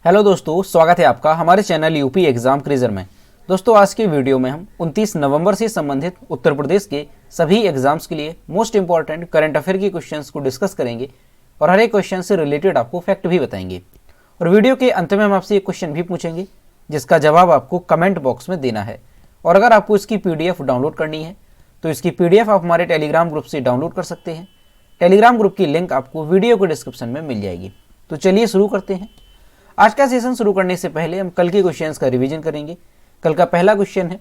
Hello दोस्तों, स्वागत है आपका हमारे चैनल यूपी एग्जाम क्रिजर में। दोस्तों, आज की वीडियो में हम 29 नवंबर से संबंधित उत्तर प्रदेश के सभी एग्जाम्स के लिए मोस्ट इंपॉर्टेंट करंट अफेयर के क्वेश्चंस को डिस्कस करेंगे और हर एक क्वेश्चन से रिलेटेड आपको फैक्ट भी बताएंगे। और वीडियो के अंत में हम आपसे एक क्वेश्चन भी पूछेंगे जिसका जवाब आपको कमेंट बॉक्स में देना है। और अगर आपको इसकी PDF डाउनलोड करनी है तो इसकी PDF आप हमारे टेलीग्राम ग्रुप से डाउनलोड कर सकते हैं। टेलीग्राम ग्रुप की लिंक आपको वीडियो के डिस्क्रिप्शन में मिल जाएगी। तो चलिए शुरू करते हैं। आज का सेशन शुरू करने से पहले हम कल के क्वेश्चंस का रिवीजन करेंगे। कल का पहला क्वेश्चन है,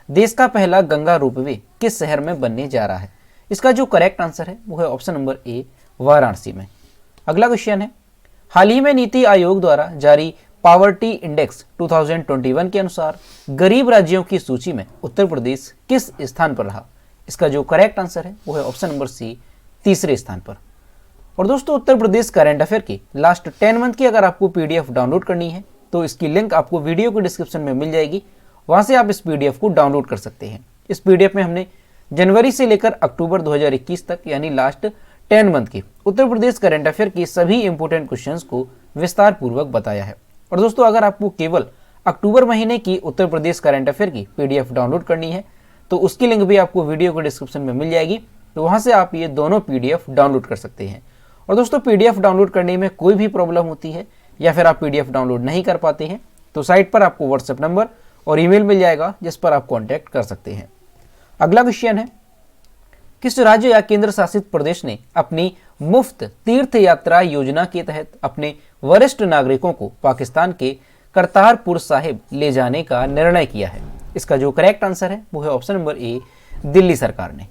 देश का पहला गंगा रोपवे किस शहर में बनने जा रहा है? इसका जो करेक्ट आंसर है वो है ऑप्शन नंबर ए, वाराणसी में। अगला क्वेश्चन है, हाल ही में नीति आयोग द्वारा जारी पावर्टी इंडेक्स 2021 के अनुसार गरीब राज्यों की सूची में उत्तर प्रदेश किस स्थान पर रहा? इसका जो करेक्ट आंसर है वो है ऑप्शन नंबर सी, तीसरे स्थान पर। और दोस्तों, उत्तर प्रदेश करंट अफेयर की लास्ट 10 मंथ की अगर आपको PDF डाउनलोड करनी है तो इसकी लिंक आपको वीडियो के डिस्क्रिप्शन में मिल जाएगी। वहां से आप इस PDF को डाउनलोड कर सकते हैं। इस PDF में हमने जनवरी से लेकर अक्टूबर 2021 तक यानी लास्ट 10 मंथ की उत्तर प्रदेश करंट अफेयर की सभी इंपोर्टेंट क्वेश्चंस को विस्तार पूर्वक बताया है। और दोस्तों, अगर आपको केवल अक्टूबर महीने की उत्तर प्रदेश करंट अफेयर की PDF डाउनलोड करनी है तो उसकी लिंक भी आपको वीडियो के डिस्क्रिप्शन में मिल जाएगी। तो वहां से आप ये दोनों PDF डाउनलोड कर सकते हैं। और दोस्तों, PDF डाउनलोड करने में कोई भी प्रॉब्लम होती है या फिर आप PDF डाउनलोड नहीं कर पाते हैं तो साइट पर आपको WhatsApp नंबर और ईमेल मिल जाएगा जिस पर आप कांटेक्ट कर सकते हैं। अगला क्वेश्चन है, किस राज्य या केंद्र शासित प्रदेश ने अपनी मुफ्त तीर्थ यात्रा योजना के तहत अपने वरिष्ठ नागरिकों को पाकिस्तान के करतारपुर साहिब ले जाने का निर्णय किया है? इसका जो करेक्ट आंसर है वो है ऑप्शन नंबर ए, दिल्ली सरकार ने।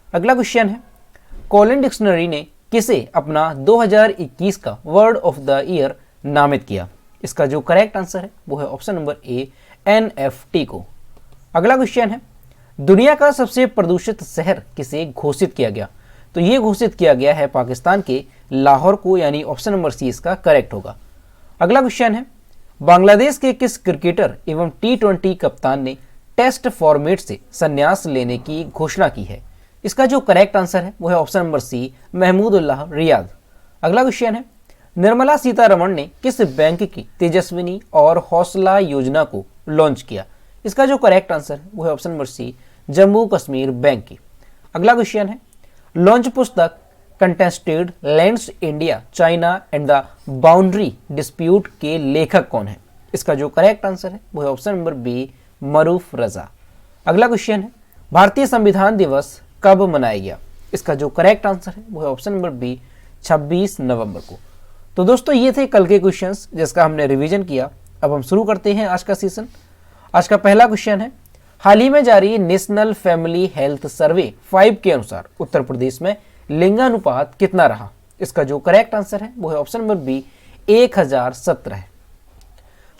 अगला क्वेश्चन है, कॉलिन डिक्शनरी ने किसे अपना 2021 का वर्ड ऑफ द ईयर नामित किया? इसका जो करेक्ट आंसर है वो है ऑप्शन नंबर ए, NFT को। अगला क्वेश्चन है, दुनिया का सबसे प्रदूषित शहर किसे घोषित किया गया? तो ये घोषित किया गया है पाकिस्तान के लाहौर को, यानी ऑप्शन नंबर सी इसका करेक्ट होगा। अगला क्वेश्चन है, बांग्लादेश के किस क्रिकेटर एवं T20 कप्तान ने टेस्ट फॉर्मेट से संन्यास लेने की घोषणा की है? इसका जो करेक्ट आंसर है वो है option number C, Mahmudullah Riyad. अगला क्वेश्चन है, निर्मला सीतारमण ने किस बैंक की तेजस्विनी और हौसला योजना को लॉन्च किया? इसका जो करेक्ट आंसर है वो है option number C, Jammu Kashmir bank की। अगला क्वेश्चन है, लॉन्च पुस्तक contested lands India China and the boundary dispute के लेखक कौन है? इसका जो करेक्ट आंसर है वो है ऑप्शन नंबर बी, मरूफ रजा। अगला क्वेश्चन है, भारतीय संविधान दिवस कब मनाया गया? इसका जो करेक्ट आंसर है वो है ऑप्शन नंबर बी, 26 नवंबर को। तो दोस्तों, ये थे कल के क्वेश्चंस जिसका हमने रिवीजन किया। अब हम शुरू करते हैं आज का सेशन। आज का पहला क्वेश्चन है, हाल ही में जारी नेशनल फैमिली हेल्थ सर्वे 5 के अनुसार उत्तर प्रदेश में लिंगानुपात कितना रहा? इसका जो करेक्ट आंसर है वो है ऑप्शन नंबर बी, 1017।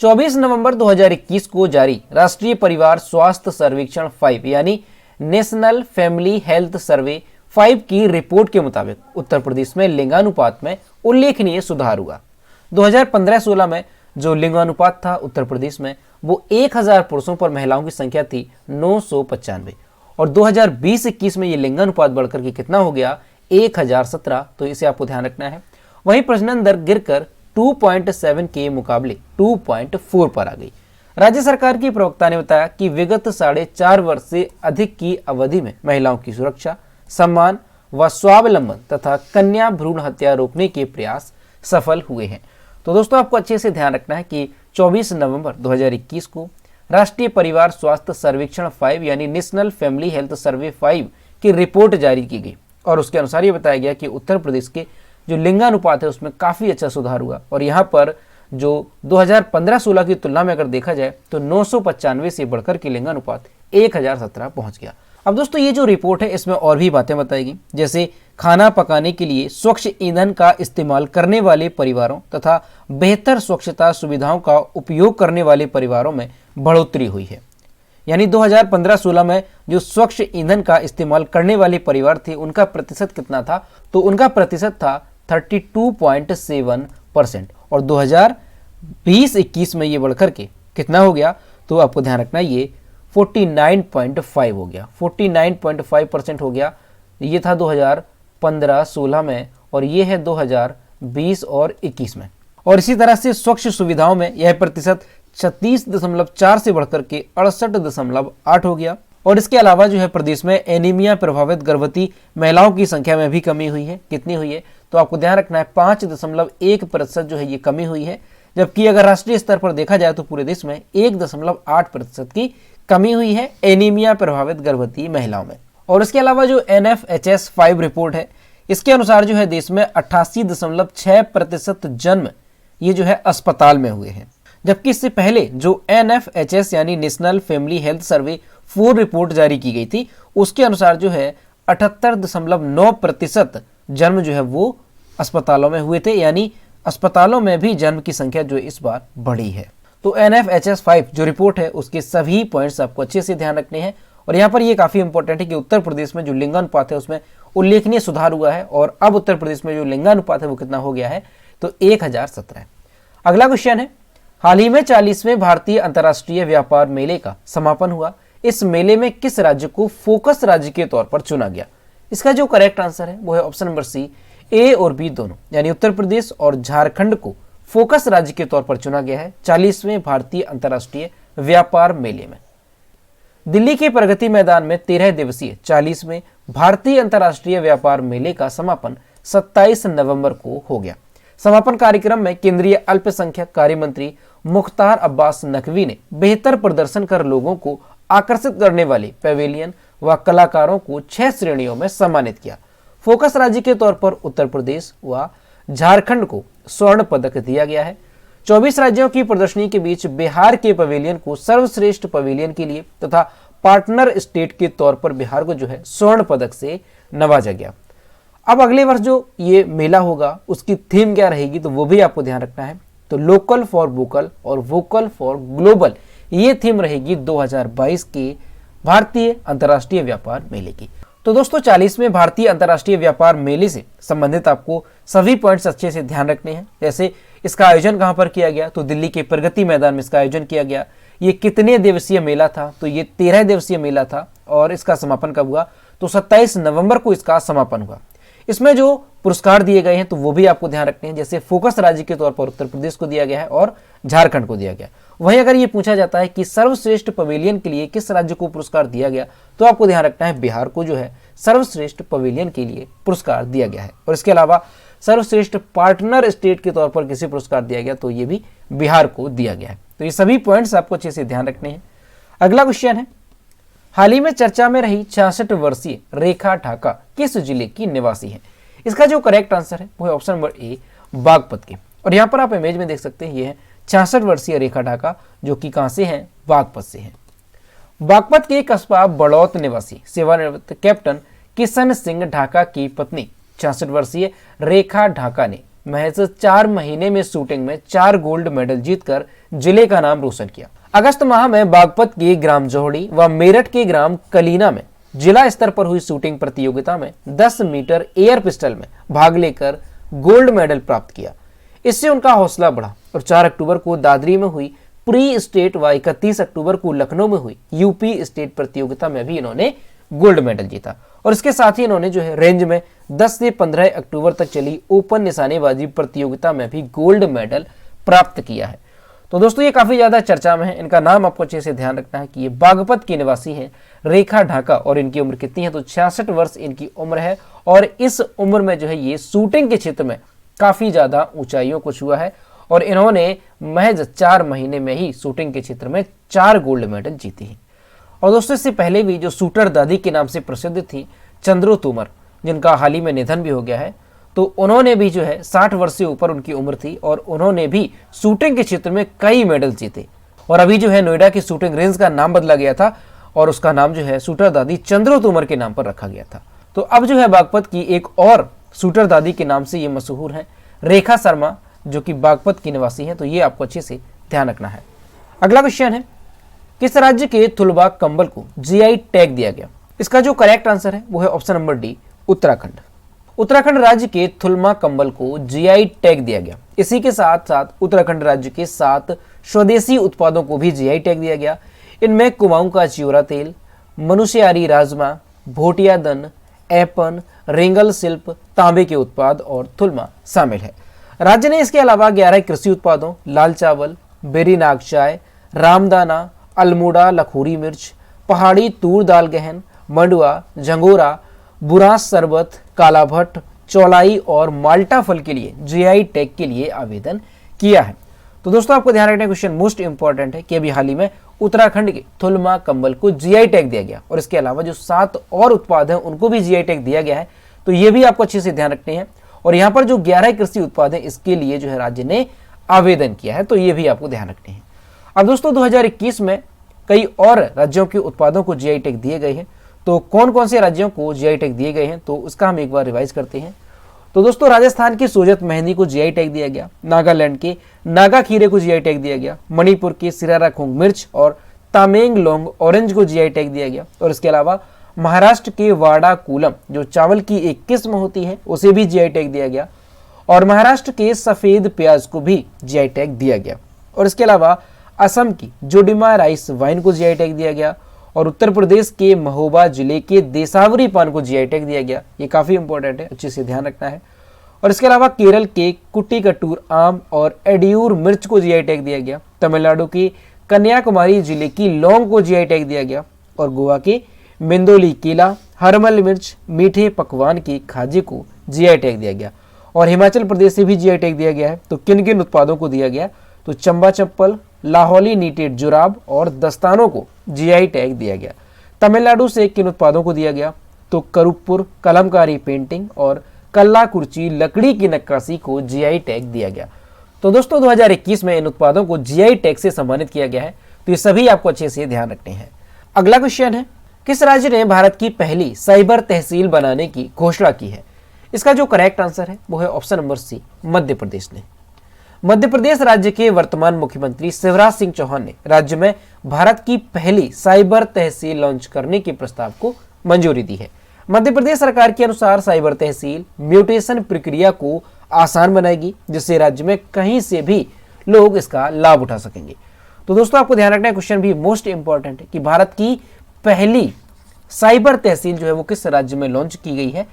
24 नवंबर 2021 को जारी राष्ट्रीय परिवार स्वास्थ्य सर्वेक्षण 5 यानी नेशनल फैमिली हेल्थ सर्वे 5 की रिपोर्ट के मुताबिक उत्तर प्रदेश में लिंगानुपात में उल्लेखनीय सुधार हुआ। 2015-16 में जो लिंगानुपात था उत्तर प्रदेश में वो 1000 पुरुषों पर महिलाओं की संख्या थी 995 और 2020-21 में ये लिंगानुपात बढ़कर के कितना हो गया? 1017। तो इसे आपको ध्यान रखना है। वहीं प्रजनन दर गिरकर 2.7 के मुकाबले 2.4 पर आ गई। राज्य सरकार की प्रवक्ता ने बताया कि विगत 4.5 वर्ष से अधिक की अवधि में महिलाओं की सुरक्षा, सम्मान व स्वावलंबन तथा कन्या भ्रूण हत्या रोकने के प्रयास सफल हुए हैं। तो दोस्तों, आपको अच्छे से ध्यान रखना है कि 24 नवंबर 2021 को राष्ट्रीय परिवार स्वास्थ्य सर्वेक्षण 5 यानी नेशनल फैमिली हेल्थ सर्वे 5 की रिपोर्ट जारी की गई और उसके अनुसार ये बताया गया कि उत्तर प्रदेश के जो लिंगानुपात है उसमें काफ़ी अच्छा सुधार हुआ। और यहाँ पर जो 2015-16 की तुलना में अगर देखा जाए तो 995 से बढ़कर के लिंगानुपात 1017 पहुंच गया। अब दोस्तों, ये जो रिपोर्ट है इसमें और भी बातें बताएगी, जैसे खाना पकाने के लिए स्वच्छ ईंधन का इस्तेमाल करने वाले परिवारों तथा बेहतर स्वच्छता सुविधाओं का उपयोग करने वाले परिवारों में बढ़ोतरी हुई है। यानी 2015-16 में जो स्वच्छ ईंधन का इस्तेमाल करने वाले परिवार थे उनका प्रतिशत कितना था? तो उनका प्रतिशत था 32.7% और 2020-21 में ये बढ़कर के कितना हो गया? तो आपको ध्यान रखना, ये 49.5 हो गया, 49.5% हो गया। ये था 2015-16 में और ये है 2020 और 21 में। और इसी तरह से स्वच्छ सुविधाओं में यह प्रतिशत 36.4 से बढ़कर के 68.8 हो गया। और इसके अलावा जो है प्रदेश में एनीमिया प्रभावित गर्भवती महिलाओं की संख्या में भी कमी हुई है। कितनी हुई है तो आपको ध्यान रखना है 5.1% जो है ये कमी हुई है, जबकि अगर राष्ट्रीय स्तर पर देखा जाए तो पूरे देश में 1.8% की कमी हुई है एनीमिया प्रभावित गर्भवती महिलाओं में। और इसके अलावा जो NFHS 5 रिपोर्ट है, इसके अनुसार जो है देश में 88.6% जन्म ये जो है अस्पताल में हुए हैं, जबकि इससे पहले जो NFHS यानी national family health survey 4 report जारी की गई थी, उसके अनुसार जो है 78.9% जन्म जो है वो अस्पतालों में हुए थे, यानी अस्पतालों में भी जन्म की संख्या जो इस बार बढ़ी है। तो NFHS 5 जो रिपोर्ट है उसके सभी पॉइंट्स आपको अच्छे से ध्यान रखने हैं। और यहाँ पर ये काफी इंपॉर्टेंट है कि उत्तर प्रदेश में जो लिंगानुपात है उसमें उल्लेखनीय सुधार हुआ है, और अब उत्तर प्रदेश में जो लिंगानुपात है वो कितना हो गया है तो 1017। अगला क्वेश्चन है, हाल ही में 40वें भारतीय अंतर्राष्ट्रीय व्यापार मेले का समापन हुआ। इस मेले में किस राज्य को फोकस राज्य के तौर पर चुना गया? इसका जो करेक्ट आंसर है वो है ऑप्शन नंबर सी, ए और बी दोनों, यानी उत्तर प्रदेश और झारखंड को फोकस राज्य के तौर पर चुना गया है 40वें भारतीय अंतर्राष्ट्रीय व्यापार मेले में। दिल्ली के प्रगति मैदान में 13 दिवसीय 40वें भारतीय अंतर्राष्ट्रीय व्यापार मेले का समापन 27 नवंबर को हो गया। समापन कार्यक्रम में केंद्रीय अल्पसंख्यक कार्य मंत्री मुख्तार अब्बास नकवी ने बेहतर प्रदर्शन कर लोगों को आकर्षित करने वाले पवेलियन व कलाकारों को 6 श्रेणियों में सम्मानित किया। फोकस राज्य के तौर पर उत्तर प्रदेश व झारखंड को स्वर्ण पदक दिया गया है। 24 राज्यों की प्रदर्शनी के बीच बिहार के पवेलियन को सर्वश्रेष्ठ पवेलियन के लिए तथा पार्टनर स्टेट के तौर पर बिहार को जो है स्वर्ण पदक से नवाजा गया। अब अगले वर्ष जो ये मेला होगा उसकी थीम क्या रहेगी तो वो भी आपको ध्यान रखना है। तो लोकल फॉर वोकल और वोकल फॉर ग्लोबल, ये थीम रहेगी 2022 के भारतीय अंतर्राष्ट्रीय व्यापार मेले की। तो दोस्तों 40वें भारतीय अंतर्राष्ट्रीय व्यापार मेले से संबंधित आपको सभी पॉइंट्स अच्छे से ध्यान रखने हैं। जैसे इसका आयोजन कहां पर किया गया तो दिल्ली के प्रगति मैदान में इसका आयोजन किया गया। ये कितने दिवसीय मेला था तो ये 13 दिवसीय मेला था, और इसका समापन कब हुआ तो 27 नवंबर को इसका समापन हुआ। इसमें जो पुरस्कार दिए गए हैं तो वो भी आपको ध्यान रखने हैं। जैसे फोकस राज्य के तौर पर उत्तर प्रदेश को दिया गया है और झारखंड को दिया गया। वहीं अगर ये पूछा जाता है कि सर्वश्रेष्ठ पवेलियन के लिए किस राज्य को पुरस्कार दिया गया तो आपको ध्यान रखना है बिहार को जो है सर्वश्रेष्ठ पवेलियन के लिए पुरस्कार दिया गया है। और इसके अलावा सर्वश्रेष्ठ पार्टनर स्टेट के तौर पर किसी पुरस्कार दिया गया तो ये भी बिहार को दिया गया है। तो ये सभी पॉइंट्स आपको अच्छे से ध्यान रखने हैं। अगला क्वेश्चन है, हाल ही में चर्चा में रही 66 वर्षीय रेखा ढाका किस जिले की निवासी है? इसका जो करेक्ट आंसर है वो है ऑप्शन नंबर ए, बागपत के। और यहाँ पर आप इमेज में देख सकते हैं ये है 66 वर्षीय रेखा ढाका, जो कि कहां से हैं, बागपत से हैं। बागपत के कस्बा बड़ौत निवासी सेवानिवृत्त कैप्टन किशन सिंह ढाका की पत्नी 66 वर्षीय रेखा ढाका ने महज 4 महीने में शूटिंग में 4 गोल्ड मेडल जीतकर जिले का नाम रोशन किया। अगस्त माह में बागपत के ग्राम जोहड़ी व मेरठ के ग्राम कलीना में जिला स्तर पर हुई शूटिंग प्रतियोगिता में 10 मीटर एयर पिस्टल में भाग लेकर गोल्ड मेडल प्राप्त किया। इससे उनका हौसला बढ़ा और 4 अक्टूबर को दादरी में हुई प्री स्टेट व 31 अक्टूबर को लखनऊ में हुई यूपी स्टेट प्रतियोगिता में भी इन्होंने गोल्ड मेडल जीता। और इसके साथ ही इन्होंने जो है रेंज में 10 से 15 अक्टूबर तक चली ओपन निशानेबाजी प्रतियोगिता में भी गोल्ड मेडल प्राप्त किया है। तो दोस्तों ये काफी ज्यादा चर्चा में है। इनका नाम आपको अच्छे से ध्यान रखना है कि ये बागपत की निवासी है रेखा ढाका, और इनकी उम्र कितनी है तो 66 वर्ष इनकी उम्र है। और इस उम्र में जो है ये शूटिंग के क्षेत्र में काफी ज्यादा ऊंचाइयों को छुआ है, और इन्होंने महज 4 महीने में ही शूटिंग के क्षेत्र में 4 गोल्ड मेडल जीते हैं। और दोस्तों इससे पहले भी जो शूटर दादी के नाम से प्रसिद्ध थी चंद्रू तोमर, जिनका हाल ही में निधन भी हो गया है, तो उन्होंने भी जो है 60 वर्ष से ऊपर उनकी उम्र थी, और उन्होंने भी शूटिंग के क्षेत्र में कई मेडल जीते। और अभी जो है नोएडा की शूटिंग रेंज का नाम बदला गया था और उसका नाम जो है शूटर दादी चंद्रू तोमर के नाम पर रखा गया था। तो अब जो है बागपत की एक और शूटर दादी के नाम से ये मशहूर है रेखा शर्मा, जो कि बागपत की निवासी है। तो ये आपको अच्छे से ध्यान रखना है। अगला क्वेश्चन है, किस राज्य के थुलबा कंबल को जीआई टैग दिया गया? इसका जो करेक्ट आंसर है वो है option number D, Uttarakhand. Uttarakhand राज्य के थुलमा कंबल को जीआई टैग दिया गया। इसी के साथ साथ उत्तराखंड राज्य के 7 स्वदेशी उत्पादों को भी जीआई टैग दिया गया। इनमें कुमाऊं का चियोरा तेल, मनुष्यारी राजमा, भोटिया दन, ऐपन, रेंगल शिल्प, तांबे के उत्पाद और थुलमा शामिल है। राज्य ने इसके अलावा 11 कृषि उत्पादों लाल चावल, बेरी नाग चाय, रामदाना, अल्मोड़ा लखोरी मिर्च, पहाड़ी तूर दाल गहन, मंडुआ, झंगोरा, बुरांस शरबत, काला भट्ट, चौलाई और माल्टा फल के लिए जीआई टैग के लिए आवेदन किया है। तो दोस्तों आपको ध्यान रखना क्वेश्चन मोस्ट इंपॉर्टेंट है कि अभी हाल ही में उत्तराखंड के थुलमा कंबल को जीआई टैग दिया गया और इसके अलावा जो 7 और उत्पाद हैं उनको भी जीआई टैग दिया गया है। तो ये भी आपको अच्छे से ध्यान रखने हैं। और यहाँ पर जो 11 कृषि उत्पाद हैं इसके लिए जो है राज्य ने आवेदन किया है, तो ये भी आपको ध्यान रखने हैं। अब दोस्तों 2021 में कई और राज्यों के उत्पादों को जीआई टैग दिए गए हैं। तो कौन कौन से राज्यों को जीआई टैग दिए गए हैं तो उसका हम एक बार रिवाइज करते हैं। तो दोस्तों राजस्थान की सोजत मेहंदी को जीआई टैग दिया गया, नागालैंड के नागा खीरे को जीआई टैग दिया गया, मणिपुर के सिरारा खोंग मिर्च और तामेंगलोंग ऑरेंज को जीआई टैग दिया गया और इसके अलावा महाराष्ट्र के वाड़ा कूलम जो चावल की एक किस्म होती है उसे भी जीआई टैग दिया गया और महाराष्ट्र के सफेद प्याज को भी जीआई टैग दिया गया और इसके अलावा असम की जोडिमा राइस वाइन को जीआई टैग दिया गया और उत्तर प्रदेश के महोबा जिले के देसावरी पान को जीआई टैग दिया गया। ये काफी इंपॉर्टेंट है, अच्छे से ध्यान रखना है। और इसके अलावा केरल के कुट्टी कटूर आम और एडियूर मिर्च को जीआई टैग दिया गया, तमिलनाडु के कन्याकुमारी जिले की लौंग को जीआई टैग दिया गया और गोवा के मेंदोली केला, हरमल मिर्च, मीठे पकवान की खाजे को जीआई टैग दिया गया और हिमाचल प्रदेश से भी जीआई टैग दिया गया है। तो किन किन उत्पादों को दिया गया तो चंबा चप्पल, लाहौली नीटेड जुराब और दस्तानों को जीआई टैग दिया गया। तमिलनाडु से किन उत्पादों को दिया गया तो करुपुर कलमकारी पेंटिंग और कल्ला कुर्ची लकड़ी की नक्काशी को जीआई टैग दिया गया। तो दोस्तों 2021 में इन उत्पादों को जीआई टैग से सम्मानित किया गया है। तो ये सभी आपको अच्छे से ध्यान रखने हैं। अगला क्वेश्चन है, किस राज्य ने भारत की पहली साइबर तहसील बनाने की घोषणा की है? इसका जो करेक्ट आंसर है वो है ऑप्शन नंबर सी, मध्य प्रदेश ने। मध्य प्रदेश राज्य के वर्तमान मुख्यमंत्री शिवराज सिंह चौहान ने राज्य में भारत की पहली साइबर तहसील लॉन्च करने के प्रस्ताव को मंजूरी दी है। मध्य प्रदेश सरकार के अनुसार साइबर तहसील म्यूटेशन प्रक्रिया को आसान बनाएगी जिससे राज्य में कहीं से भी लोग इसका लाभ उठा सकेंगे। तो दोस्तों आपको ध्यान रखना है, क्वेश्चन भी मोस्ट इंपॉर्टेंट है कि भारत की पहली साइबर तहसील जो है वो किस राज्य में लॉन्च की गई है।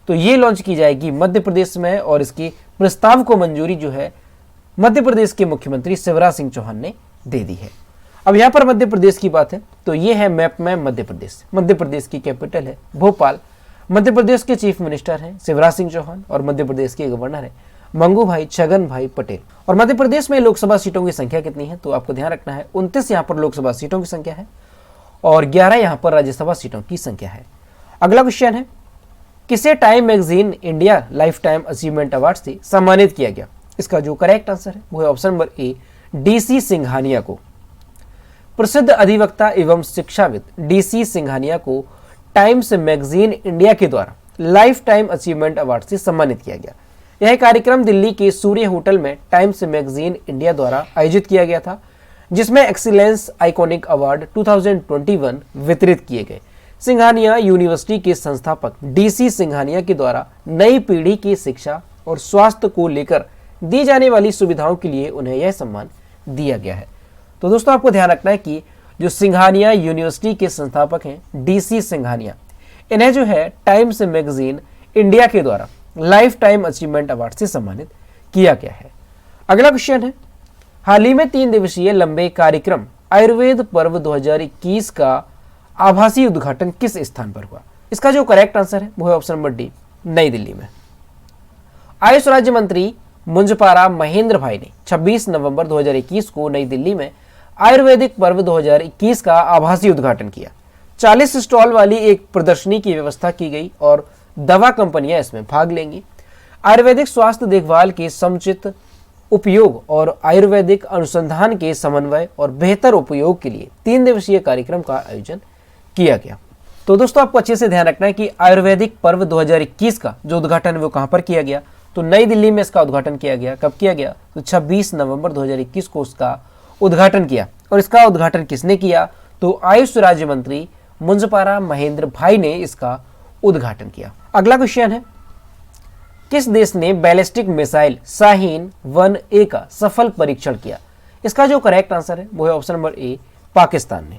तो ये लॉन्च की जाएगी मध्य प्रदेश में और इसके प्रस्ताव को मंजूरी जो है मध्य प्रदेश के मुख्यमंत्री शिवराज सिंह चौहान ने दे दी है। अब यहाँ पर मध्य प्रदेश की बात है तो ये है मैप में मध्य प्रदेश। मध्य प्रदेश की कैपिटल है भोपाल। मध्य प्रदेश के चीफ मिनिस्टर हैं शिवराज सिंह चौहान और मध्य प्रदेश के गवर्नर है मंगू भाई छगन भाई पटेल। और मध्य प्रदेश में लोकसभा सीटों की संख्या कितनी है तो आपको ध्यान रखना है 29 यहाँ पर लोकसभा सीटों की संख्या है और 11 यहाँ पर राज्यसभा सीटों की संख्या है। अगला क्वेश्चन है, किसे time magazine India life time achievement award से सम्मानित किया गया? इसका जो करेक्ट आंसर है वो है option number A, DC Singhania को। प्रसिद्ध अधिवक्ता एवं शिक्षाविद डीसी सिंघानिया को टाइम्स मैगजीन इंडिया के द्वारा लाइफ टाइम अचीवमेंट अवार्ड से सम्मानित किया गया। यह कार्यक्रम दिल्ली के सूर्य होटल में टाइम्स मैगजीन इंडिया द्वारा आयोजित किया गया था जिसमें एक्सीलेंस आइकॉनिक अवार्ड 2021 वितरित किए गए। सिंघानिया यूनिवर्सिटी के संस्थापक डीसी सिंघानिया के द्वारा नई पीढ़ी की शिक्षा और स्वास्थ्य को लेकर दी जाने वाली सुविधाओं के लिए उन्हें यह सम्मान दिया गया है। तो दोस्तों आपको ध्यान रखना है कि जो सिंघानिया यूनिवर्सिटी के संस्थापक हैं डीसी सिंघानिया, इन्हें जो है टाइम्स मैगजीन इंडिया के द्वारा लाइफ टाइम अचीवमेंट अवार्ड से सम्मानित किया गया है। अगला क्वेश्चन है, हाल ही में 3 दिवसीय लंबे कार्यक्रम आयुर्वेद पर्व 2021 का आभासी उद्घाटन किस स्थान पर हुआ? इसका जो करेक्ट आंसर है वो है ऑप्शन नंबर डी, नई दिल्ली में। आयुष राज्य मंत्री मुंजपारा महेंद्र भाई ने 26 नवंबर 2021 को नई दिल्ली में आयुर्वेदिक पर्व 2021 का आभासी उद्घाटन किया। 40 स्टॉल वाली एक प्रदर्शनी की व्यवस्था की गई और दवा कंपनियां इसमें भाग लेंगी। आयुर्वेदिक स्वास्थ्य देखभाल के समुचित उपयोग और आयुर्वेदिक अनुसंधान के समन्वय और बेहतर उपयोग के लिए 3 दिवसीय कार्यक्रम का आयोजन किया गया। तो दोस्तों आपको अच्छे से ध्यान रखना है कि आयुर्वेदिक पर्व 2021 का जो उद्घाटन है वो कहां पर किया गया? तो नई दिल्ली में इसका उद्घाटन किया गया। कब किया गया? तो 26 नवंबर 2021 को उसका उद्घाटन किया। और इसका उद्घाटन किसने किया? तो आयुष राज्य मंत्री मुंजपारा महेंद्र भाई ने इसका उद्घाटन किया। अगला क्वेश्चन है, किस देश ने बैलिस्टिक मिसाइल शाहीन 1A का सफल परीक्षण किया? इसका जो करेक्ट आंसर है वो है ऑप्शन नंबर ए, पाकिस्तान ने।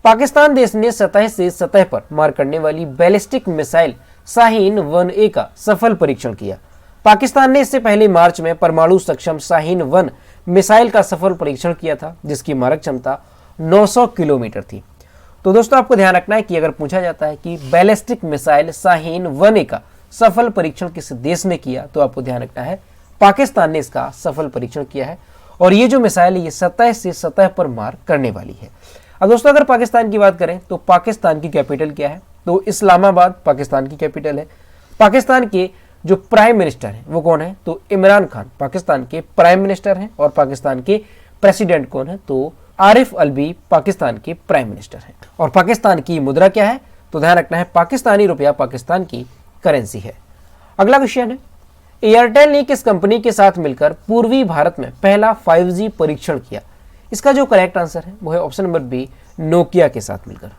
पाकिस्तान देश ने सतह से सतह पर मार करने वाली बैलिस्टिक मिसाइल शाहीन 1A का सफल परीक्षण किया। पाकिस्तान ने इससे पहले मार्च में परमाणु सक्षम शाहीन-1 मिसाइल का सफल परीक्षण किया था, जिसकी मारक क्षमता 900 किलोमीटर थी। तो दोस्तों आपको ध्यान रखना है कि अगर पूछा जाता है कि बैलिस्टिक मिसाइल शाहीन-1A का सफल परीक्षण किस देश ने किया, तो आपको ध्यान रखना है पाकिस्तान ने इसका सफल परीक्षण किया है। और ये जो मिसाइल है ये सतह से सतह पर मार करने वाली है। अब दोस्तों अगर पाकिस्तान की बात करें तो पाकिस्तान की कैपिटल क्या है, तो इस्लामाबाद पाकिस्तान की कैपिटल है। पाकिस्तान के जो प्राइम मिनिस्टर हैं वो कौन है, तो इमरान खान पाकिस्तान के प्राइम मिनिस्टर हैं। और पाकिस्तान के प्रेसिडेंट कौन है, तो आरिफ अलवी पाकिस्तान के प्राइम मिनिस्टर हैं। और पाकिस्तान की मुद्रा क्या है, तो ध्यान रखना है पाकिस्तानी रुपया पाकिस्तान की करेंसी है। अगला क्वेश्चन है, एयरटेल ने किस कंपनी के साथ मिलकर पूर्वी भारत में पहला 5G परीक्षण किया? इसका जो करेक्ट आंसर है वो है ऑप्शन नंबर बी, नोकिया के साथ मिलकर।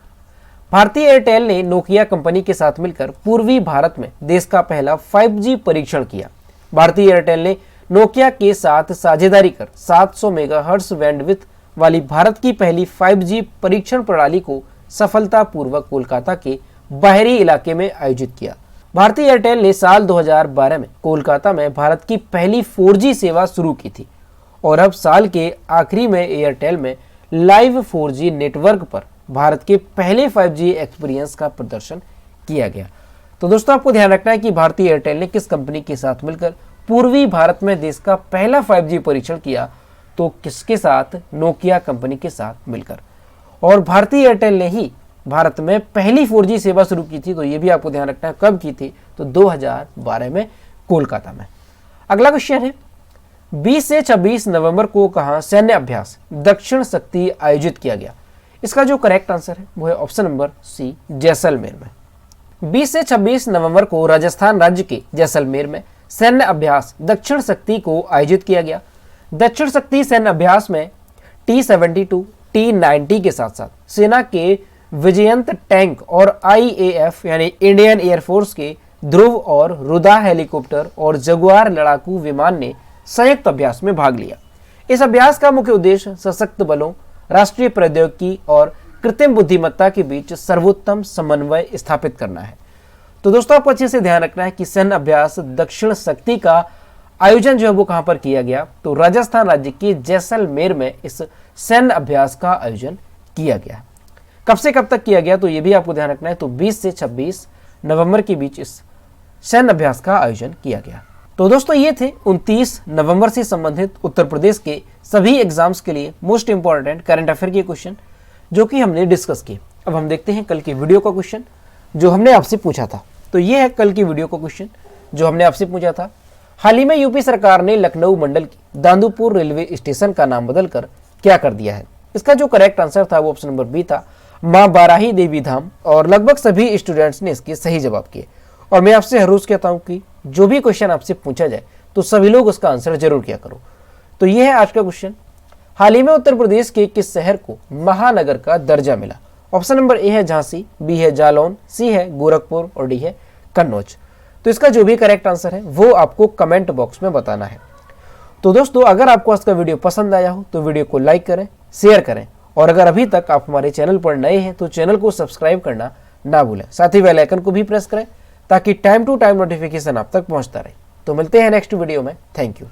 भारतीय एयरटेल ने नोकिया कंपनी के साथ मिलकर पूर्वी भारत में देश का पहला 5G परीक्षण किया। भारतीय एयरटेल ने नोकिया के साथ साझेदारी कर 700 मेगाहर्ट्ज बैंडविड्थ वाली भारत की पहली 5G परीक्षण प्रणाली को सफलतापूर्वक कोलकाता के बाहरी इलाके में आयोजित किया। भारतीय एयरटेल ने साल 2012 में कोलकाता में भारत की पहली 4G सेवा शुरू की थी और अब साल के आखिरी में एयरटेल में लाइव 4G नेटवर्क पर भारत के पहले 5G एक्सपीरियंस का प्रदर्शन किया गया। तो दोस्तों आपको ध्यान रखना है कि भारतीय एयरटेल ने किस कंपनी के साथ मिलकर पूर्वी भारत में देश का पहला 5G परीक्षण किया, तो किसके साथ, नोकिया कंपनी के साथ मिलकर। और भारतीय एयरटेल ने ही भारत में पहली 4G सेवा शुरू की थी, तो ये भी आपको ध्यान रखना है कब की थी, तो 2012 में कोलकाता में। अगला क्वेश्चन है, 20 से 26 नवंबर को कहां सैन्य अभ्यास दक्षिण शक्ति आयोजित किया गया? इसका जो करेक्ट आंसर है वो है ऑप्शन नंबर सी, जैसलमेर में। 20 से 26 नवंबर को राजस्थान राज्य के जैसलमेर में सैन्य अभ्यास दक्षिण शक्ति को आयोजित किया गया। दक्षिण शक्ति सैन्य अभ्यास में T-72, T-90 के साथ साथ सेना के विजयंत टैंक और IAF यानी इंडियन एयरफोर्स के ध्रुव और रुदा हेलीकॉप्टर और जगुआर लड़ाकू विमान ने संयुक्त अभ्यास में भाग लिया। इस अभ्यास का मुख्य उद्देश्य सशक्त बलों, राष्ट्रीय प्रौद्योगिकी और कृत्रिम बुद्धिमत्ता के बीच सर्वोत्तम समन्वय स्थापित करना है। तो दोस्तों आपको अच्छे से ध्यान रखना है कि सैन्य अभ्यास दक्षिण शक्ति का आयोजन जो है वो कहां पर किया गया, तो राजस्थान राज्य के जैसलमेर में इस सैन्य अभ्यास का आयोजन किया गया। कब से कब तक किया गया, तो ये भी आपको ध्यान रखना है, तो 20 से 26 नवंबर के बीच इस सैन्य अभ्यास का आयोजन किया गया। तो दोस्तों ये थे 29 नवंबर से संबंधित उत्तर प्रदेश के सभी एग्जाम्स के लिए मोस्ट इंपॉर्टेंट करंट अफेयर के क्वेश्चन जो कि हमने डिस्कस किए। अब हम देखते हैं कल की वीडियो का क्वेश्चन जो हमने आपसे पूछा था। तो ये है कल की वीडियो का क्वेश्चन जो हमने आपसे पूछा था। हाल ही में यूपी सरकार ने लखनऊ मंडल की दांदूपुर रेलवे स्टेशन का नाम बदलकर क्या कर दिया है? इसका जो करेक्ट आंसर था वो ऑप्शन नंबर बी था, माँ बाराही देवी धाम। और लगभग सभी स्टूडेंट्स ने इसके सही जवाब किए। और मैं आपसे हर रोज कहता हूँ कि जो भी क्वेश्चन आपसे पूछा जाए तो सभी लोग उसका आंसर जरूर किया करो। तो ये है आज का क्वेश्चन, हाल ही में उत्तर प्रदेश के किस शहर को महानगर का दर्जा मिला? ऑप्शन नंबर ए है झांसी, बी है जालौन, सी है गोरखपुर और डी है कन्नौज। तो इसका जो भी करेक्ट आंसर है वो आपको कमेंट बॉक्स में बताना है। तो दोस्तों अगर आपको आज का वीडियो पसंद आया हो तो वीडियो को लाइक करें, शेयर करें और अगर अभी तक आप हमारे चैनल पर नए हैं तो चैनल को सब्सक्राइब करना ना भूलें। साथ ही बेल आइकन को भी प्रेस करें ताकि टाइम टू टाइम नोटिफिकेशन आप तक पहुंचता रहे। तो मिलते हैं नेक्स्ट वीडियो में। Thank you.